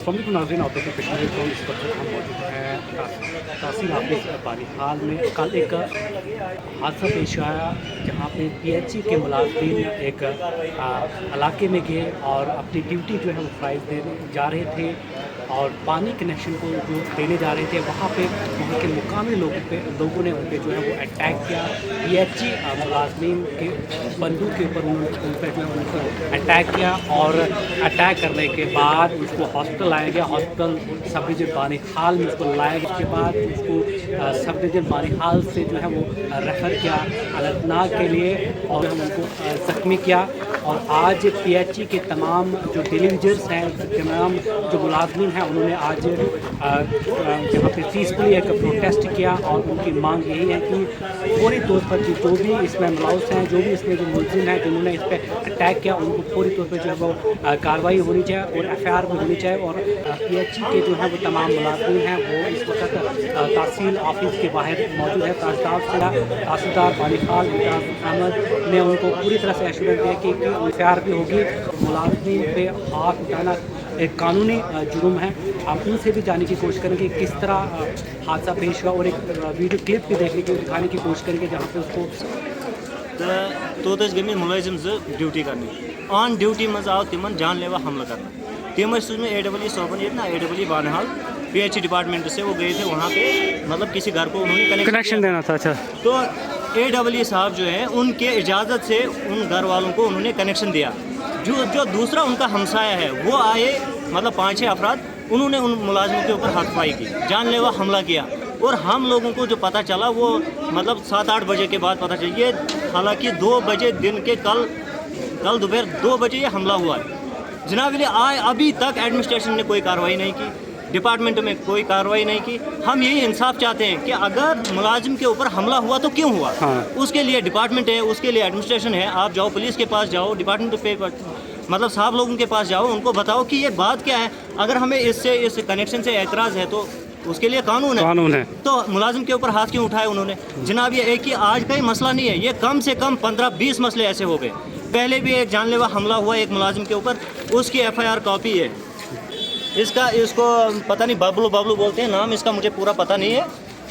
अस्सलामुअलैकुम नाज़रीन, आप देखिए कश्मीर को इस वक्त हम मौजूद हैं तहसील ऑफिस बानीहाल में। कल एक हादसा पेश आया जहाँ पे PHC के मुलाजिम एक इलाके में गए और अपनी ड्यूटी जो है वो फ़राइज़ देने जा रहे थे और पानी कनेक्शन को जो देने जा रहे थे वहाँ के मुकामी लोगों ने उन पर जो है वो अटैक किया। PHC मुलाजिम के बंदूक के ऊपर उन पर जो है उनको अटैक किया और अटैक करने के बाद उसको हॉस्पिटल लाया गया। हॉस्पिटल सब डिवीज़न बानीहाल में उसको लाया गया। उसके बाद उसको सब डिवीज़न बानीहाल से जो है वो रेफ़र किया अनंतनाग के लिए और हम उनको ज़ख्मी किया। और आज PHC के तमाम जो डिलीवर्स हैं, तमाम जो मुलाजमीन हैं, उन्होंने आज यहाँ पे पीसफुली एक प्रोटेस्ट किया और उनकी मांग यही है कि पूरी तौर पर जो भी इसमें मुलव्वस हैं, जो भी इसमें जो मुलजिम हैं जिन्होंने इस पर अटैक किया, उनको पूरी तौर पर जो है वो कार्रवाई होनी चाहिए और FIR भी होनी चाहिए। और PHC के जो है वो तमाम मुलाजमीन हैं वो इस वक्त तहसील ऑफिस के बाहर मौजूद है। तहसीलदार बानीहाल अहमद ने उनको पूरी तरह से एश्योरेंस दिया कि FIR भी होगी। मुलाजमीन पे हाथ उठाना एक कानूनी जुर्म है। आप उनसे भी जानने की कोशिश करेंगे किस तरह हादसा पेश हुआ और एक वीडियो क्लिप भी देखने की दिखाने की कोशिश करेंगे जहाँ पे उसको तो गमी मुलाजिम ड्यूटी करनी ऑन ड्यूटी मज आव तिमन जानलेवा हमला करना तम AWE सोबन ये ना AWE बानीहाल PHC डिपार्टमेंट से वो गए थे वहाँ पे, मतलब किसी घर को उन्होंने कनेक्शन देना था। अच्छा, तो AWE साहब जो है उनके इजाज़त से उन घर वालों को उन्होंने कनेक्शन दिया। जो दूसरा उनका हमसाया है वो आए, मतलब 5-6 अफराद, उन्होंने उन मुलाजिमों के ऊपर हाथपाई की, जानलेवा हमला किया। और हम लोगों को जो पता चला वो मतलब 7-8 बजे के बाद पता चला। ये हालांकि 2 बजे दिन के कल दोपहर 2 बजे ये हमला हुआ है जनाब। अभी तक एडमिनिस्ट्रेशन ने कोई कार्रवाई नहीं की, डिपार्टमेंट में कोई कार्रवाई नहीं की। हम यही इंसाफ चाहते हैं कि अगर मुलाजिम के ऊपर हमला हुआ तो क्यों हुआ, उसके लिए डिपार्टमेंट है, उसके लिए एडमिनिस्ट्रेशन है। आप जाओ पुलिस के पास जाओ, डिपार्टमेंट पे मतलब साहब लोगों के पास जाओ, उनको बताओ कि ये बात क्या है। अगर हमें इस कनेक्शन से एतराज़ है तो उसके लिए कानून है। तो मुलाजिम के ऊपर हाथ क्यों उठाए उन्होंने जनाब? ये एक ही आज का ही मसला नहीं है, ये कम से कम 15-20 मसले ऐसे हो गए। पहले भी एक जानलेवा हमला हुआ एक मुलाजिम के ऊपर, उसकी FIR कॉपी है। इसको पता नहीं बबलू बोलते हैं नाम इसका, मुझे पूरा पता नहीं है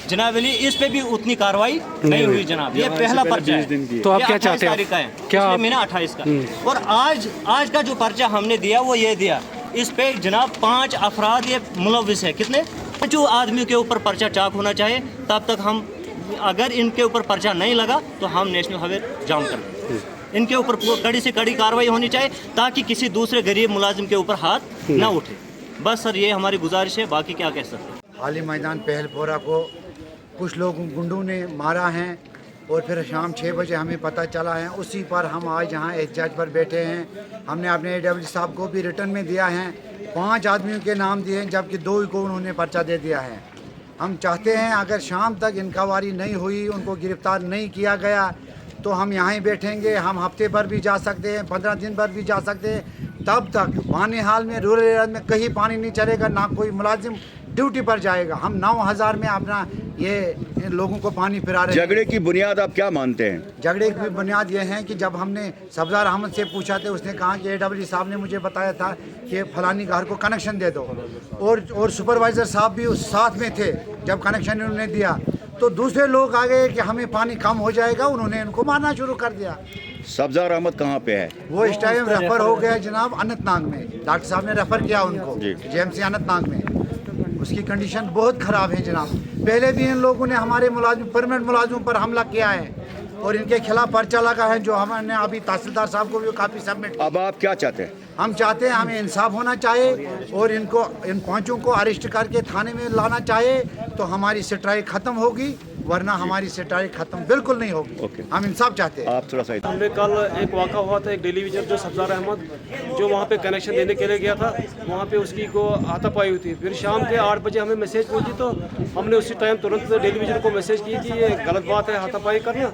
जनाब अली। इस पे भी उतनी कार्रवाई नहीं हुई जनाब। ये पहला पर्चा है। तो आप क्या चाहते हैं? क्या महीना 28 का। और आज का जो पर्चा हमने दिया वो ये दिया, इस पे जनाब 5 अफराद ये मुलव्विस है। कितने? 5 आदमियों के ऊपर पर्चा चाक होना चाहिए। तब तक हम, अगर इनके ऊपर पर्चा नहीं लगा तो हम नेशनल हाईवे जाम कर दें। इनके ऊपर कड़ी से कड़ी कार्रवाई होनी चाहिए ताकि किसी दूसरे गरीब मुलाजिम के ऊपर हाथ ना उठे। बस सर ये हमारी गुजारिश है, बाकी क्या कह सकते हैं। हाली मैदान पहलपोरा को कुछ लोगों गुंडों ने मारा है और फिर शाम 6 बजे हमें पता चला है। उसी पर हम आज यहाँ एहतजाज पर बैठे हैं। हमने अपने AWE साहब को भी रिटर्न में दिया है, 5 आदमियों के नाम दिए हैं जबकि 2 को उन्होंने पर्चा दे दिया है। हम चाहते हैं अगर शाम तक इंक्वायरी नहीं हुई, उनको गिरफ्तार नहीं किया गया तो हम यहाँ ही बैठेंगे। हम हफ्ते भर भी जा सकते हैं, 15 दिन भर भी जा सकते हैं। तब तक बानीहाल में रूरल एरिया में कहीं पानी नहीं चलेगा, ना कोई मुलाजिम ड्यूटी पर जाएगा। हम 9000 में अपना ये लोगों को पानी पिला रहे हैं। झगड़े की बुनियाद आप क्या मानते हैं? झगड़े की बुनियाद ये है कि जब हमने सफदर अहमद से पूछा था, उसने कहा कि AWE साहब ने मुझे बताया था कि फलानी घर को कनेक्शन दे दो, और सुपरवाइज़र साहब भी उस साथ में थे जब कनेक्शन उन्होंने दिया। तो दूसरे लोग आ गए कि हमें पानी कम हो जाएगा, उन्होंने इनको मारना शुरू कर दिया। सफदर अहमद कहाँ पे है? वो इस टाइम रेफर हो गया जनाब अनंतनाग में। डॉक्टर साहब ने रेफर किया उनको JMC अनंतनाग में। उसकी कंडीशन बहुत ख़राब है जनाब। पहले भी इन लोगों ने हमारे परमानेंट मुलाजिमों पर हमला किया है और इनके खिलाफ पर्चा लगा है, जो हमने अभी तहसीलदार साहब को भी काफ़ी सबमिट। अब आप क्या चाहते हैं? हम चाहते हैं हमें इंसाफ होना चाहिए और इन 5 को अरेस्ट करके थाने में लाना चाहिए तो हमारी स्ट्राइक ख़त्म होगी, वरना हमारी स्ट्राइक ख़त्म बिल्कुल नहीं होगी। हम इंसाफ चाहते हैं। आप थोड़ा सा हमने कल एक वाक़ा हुआ था, एक डिलीवर जो सफदर अहमद जो वहाँ पे कनेक्शन देने के लिए गया था, वहाँ पे उसकी को हाथापाई हुई थी। फिर शाम के 8 बजे हमें मैसेज पहुँची तो हमने उसी टाइम तुरंत डिलीवर को मैसेज की कि ये गलत बात है हाथापाई करना।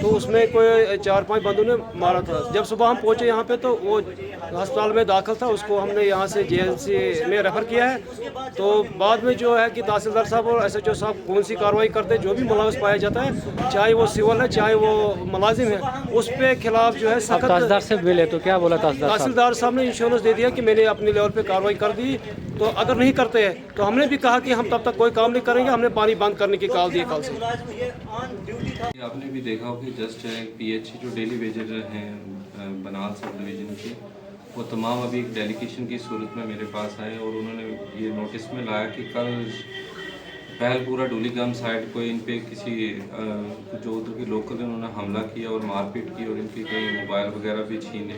तो उसमें कोई 4-5 बंदों ने मारा था। जब सुबह हम पहुँचे यहाँ पे तो वो अस्पताल में दाखिल था, उसको हमने यहाँ से JLC में रेफ़र किया है। तो बाद में जो है कि तहसीलदार साहब और SHO साहब कौन सी कार्रवाई करते, जो भी मुलव्वस पाया जाता है, चाहे वो सिविल है चाहे वो मुलाजिम है, उस पे खिलाफ जो है सख्त। तहसीलदार से मिले तो क्या बोला तहसीलदार साहब ने इंश्योरेंस दे दिया कि मैंने अपने लेवल पे कार्रवाई कार्रवाई कर दी। तो अगर नहीं करते हैं तो हमने भी कहा कि हम तब तक कोई काम नहीं करेंगे, हमने पानी बंद करने की कॉल दी कल से। आपने भी देखा हो कि जस्ट पीएचई जो डेली वेजर हैं बनाल सब डिवीज़न के, वो तमाम अभी एक डेलीगेशन की सूरत में मेरे पास आए और उन्होंने ये नोटिस में लाया कि कल पहलपुरा डोलीगाम साइड को इन पे किसी जो उधर के लोकल हैं उन्होंने हमला किया और मारपीट की और इनके कई मोबाइल वगैरह भी छीने।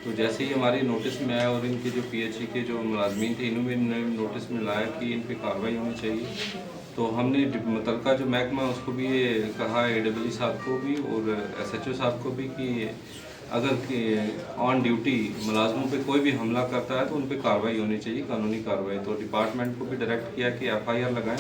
तो जैसे ही हमारी नोटिस में आया और इनके जो पीएचई के जो मुलाजमीन थे इन्होंने नोटिस में लाया कि इन पे कार्रवाई होनी चाहिए, तो हमने मुतलका जो महकमा उसको भी ये कहा, AWE साहब को भी और SHO साहब को भी कि अगर ऑन ड्यूटी मुलाजमों पे कोई भी हमला करता है तो उन पे कार्रवाई होनी चाहिए, कानूनी कार्रवाई। तो डिपार्टमेंट को भी डायरेक्ट किया कि FIR लगाएं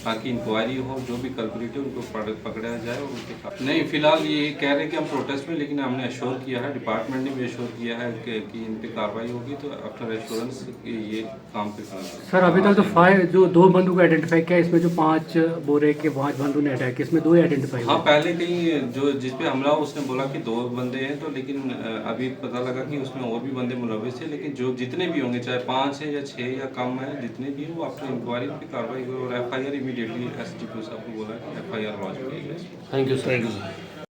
ताकि इंक्वायरी हो, जो भी कल्प्रिट है उनको पकड़ा जाए और उनके नहीं फ़िलहाल ये कह रहे हैं कि हम प्रोटेस्ट में, लेकिन हमने एश्योर किया है, डिपार्टमेंट ने भी एश्योर किया है कि इन पे कार्रवाई होगी। तो आफ्टर एश्योरेंस ये काम पे करेंगे। सर अभी तक तो 5 जो 2 बंदूक को आइडेंटिफाई किया, इसमें जो 5 बोरे के 5 बंदों ने अटैक, इसमें 2 आइडेंटिफाई हाँ, पहले कहीं जो जिस पे हमला हुआ उसने बोला कि 2 बंदे हैं, तो लेकिन अभी पता लगा कि उसमें और भी बंदे मुलविस थे। लेकिन जो जितने भी होंगे, चाहे 5 है या 6 या कम है, जितने भी हैं वो आपको इंक्वायरी पे कार्रवाई हुई और FIR इमीडिएटली SDPO साहब को बोला कि FIR लॉन्च की जाए। Thank you sir.